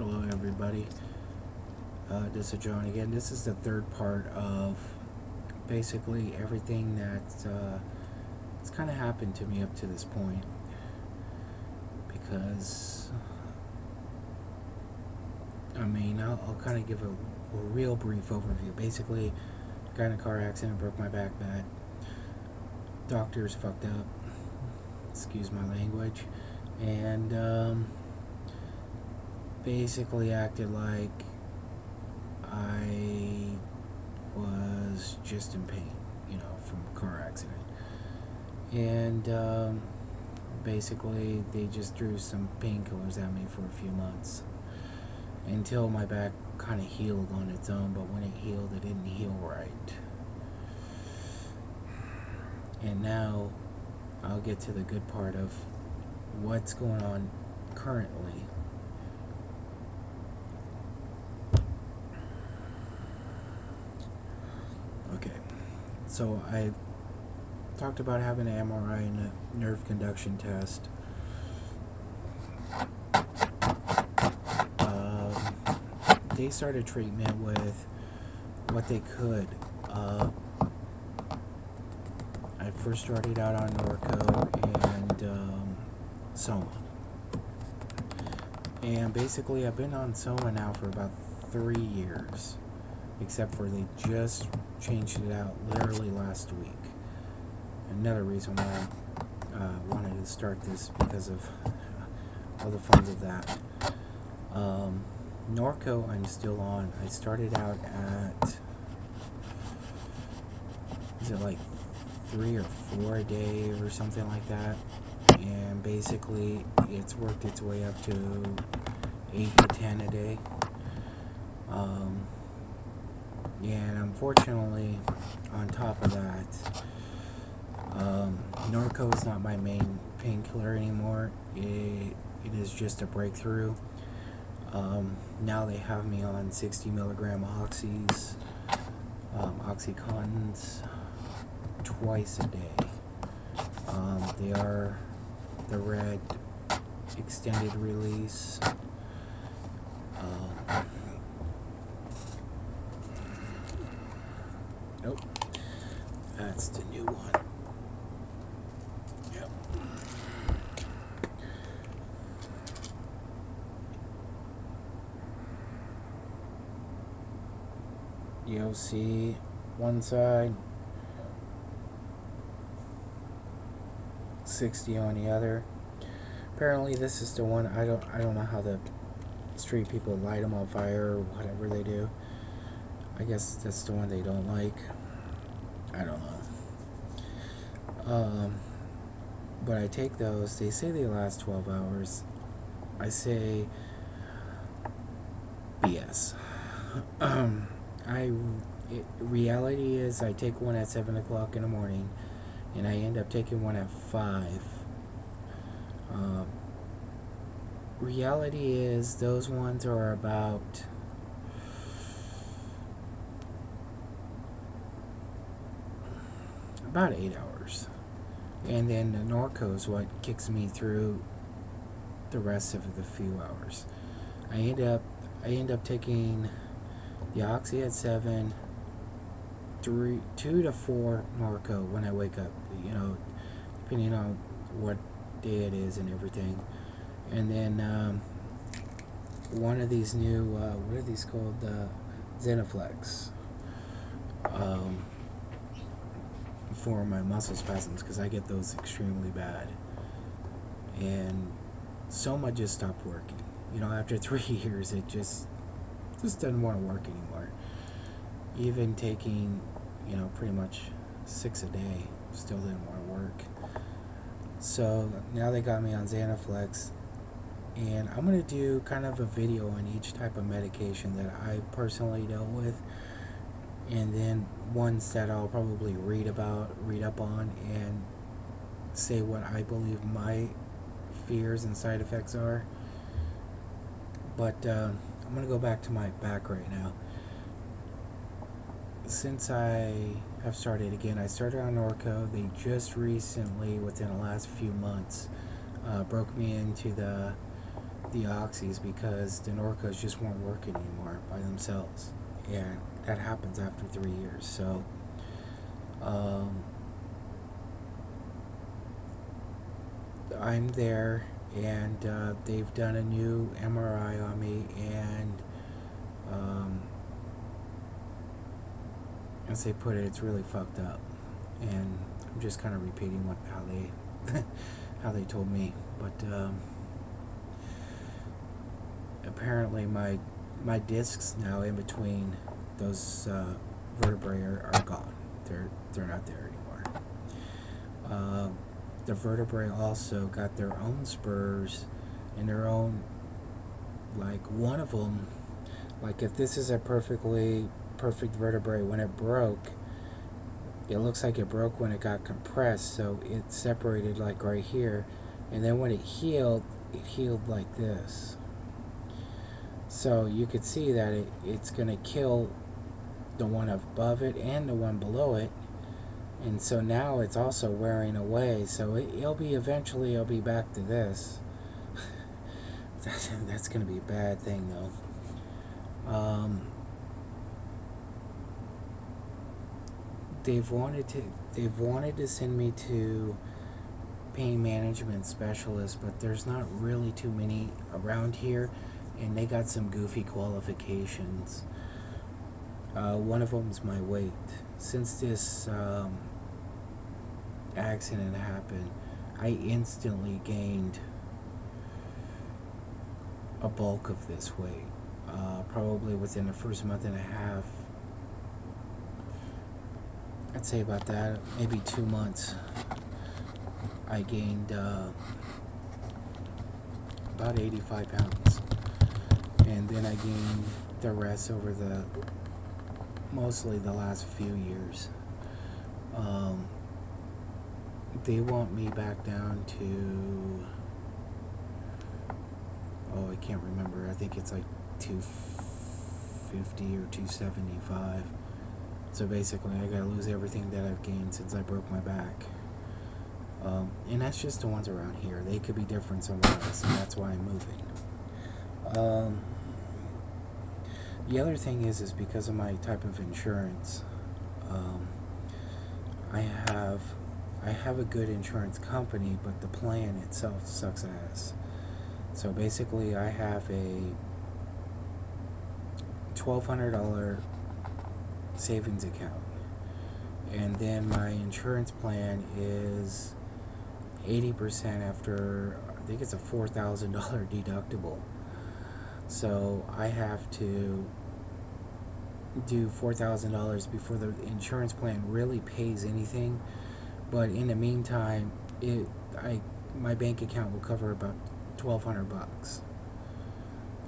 Hello everybody, this is John again. This is the third part of basically everything that's kind of happened to me up to this point, because I'll kind of give a real brief overview. Basically, got in a car accident, broke my back bad. Doctors fucked up, excuse my language, and basically acted like I was just in pain, from a car accident. And basically they just threw some painkillers at me for a few months until my back kind of healed on its own. But when it healed, it didn't heal right. And now I'll get to the good part of what's going on currently. Okay, so I talked about having an MRI and a nerve conduction test. They started treatment with what they could. I first started out on Norco and Soma. And basically I've been on Soma now for about 3 years, except for they just changed it out literally last week. Another reason why I wanted to start this, because of all the fun of that. Norco I'm still on. I started out at, is it like 3 or 4 a day or something like that, and basically it's worked its way up to 8 to 10 a day. And unfortunately, on top of that, Norco is not my main painkiller anymore. It is just a breakthrough. Now they have me on 60 milligram oxys, Oxycontins, twice a day. They are the red extended release. Nope, that's the new one. Yep. You'll see one side, 60 on the other. Apparently this is the one. I don't know how the street people light them on fire or whatever they do. I guess that's the one they don't like. I don't know. But I take those. They say they last 12 hours. I say BS. Reality is I take one at 7 o'clock in the morning, and I end up taking one at 5. Reality is those ones are about about 8 hours, and then the Norco is what kicks me through the rest of the few hours. I end up taking the Oxy at 7, 2 to 4 Norco when I wake up, depending on what day it is and everything. And then one of these new, what are these called? Zenaflex. For my muscle spasms, because I get those extremely bad. And Soma just stopped working. After 3 years, it just doesn't want to work anymore. Even taking, pretty much 6 a day, still didn't want to work. So now they got me on Zenaflex, and I'm going to do kind of a video on each type of medication that I personally dealt with, and then ones that I'll probably read up on, and say what I believe my fears and side effects are. But I'm going to go back to my back right now. Since I have started again, I started on Norco. They just recently, within the last few months, broke me into the the oxys because the Norcos just won't work anymore by themselves, and that happens after 3 years. So I'm there, and they've done a new MRI on me, and as they put it, it's really fucked up. And I'm just kind of repeating how they how they told me, but apparently my discs now in between those vertebrae are gone. They're not there anymore. The vertebrae also got their own spurs and their own, like, one of them, like, if this is a perfect vertebrae, when it broke, it looks like it broke when it got compressed, so it separated like right here, and then when it healed like this. So you could see that it's going to kill the one above it and the one below it, and so now it's also wearing away, so it'll be back to this. That's going to be a bad thing, though. They've wanted to send me to pain management specialists, but there's not really too many around here, and they got some goofy qualifications. One of them is my weight. Since this accident happened, I instantly gained a bulk of this weight. Probably within the first month and a half, I'd say about that, maybe 2 months, I gained about 85 pounds. And then I gained the rest over mostly the last few years. They want me back down to, I can't remember, I think it's like 250 or 275. So basically, I gotta lose everything that I've gained since I broke my back. And that's just the ones around here. They could be different somewhere else, and that's why I'm moving. The other thing is because of my type of insurance, I have a good insurance company, but the plan itself sucks ass. So basically, I have a $1,200 savings account, and then my insurance plan is 80% after, I think it's a $4,000 deductible. So I have to do $4,000 before the insurance plan really pays anything. But in the meantime, my bank account will cover about $1,200,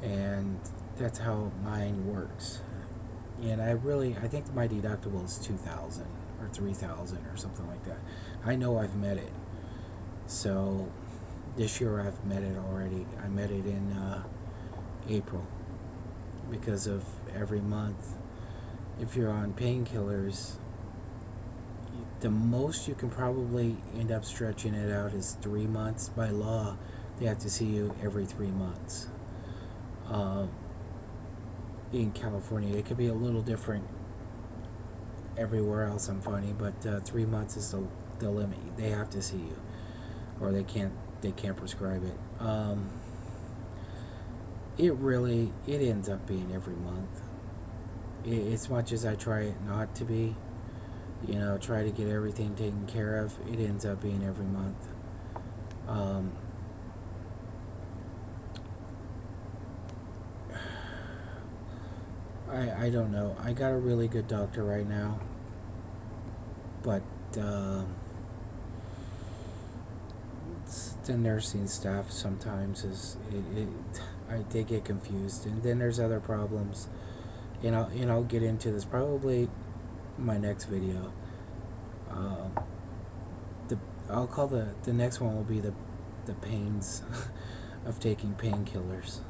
and that's how mine works. And I think my deductible is $2,000 or $3,000 or something like that. I know I've met it. So this year I've met it already. I met it in April, because of every month, if you're on painkillers, the most you can probably end up stretching it out is 3 months. By law, they have to see you every 3 months. In California, it could be a little different everywhere else, I'm finding, but 3 months is the limit. They have to see you, or they can't prescribe it. It ends up being every month. As much as I try it not to be, try to get everything taken care of, it ends up being every month. I don't know. I got a really good doctor right now, but the nursing staff sometimes they get confused, and then there's other problems. I'll get into this probably in my next video. I'll call the next one will be the pains of taking painkillers.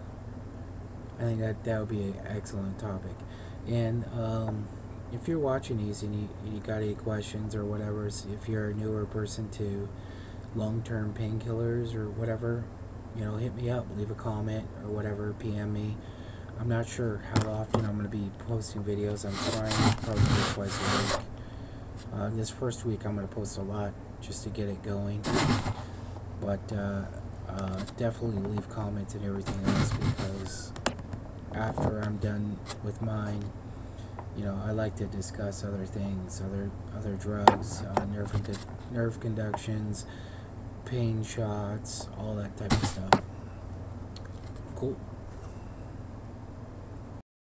I think that would be an excellent topic. And if you're watching these and you got any questions or whatever, if you're a newer person to long-term painkillers or whatever, you know, hit me up, leave a comment or whatever, PM me. I'm not sure how often I'm going to be posting videos. I'm trying probably twice a week. This first week I'm going to post a lot just to get it going. But definitely leave comments and everything else, because after I'm done with mine, you know, I like to discuss other things, other drugs, nerve conductions, pain shots, all that type of stuff. Cool.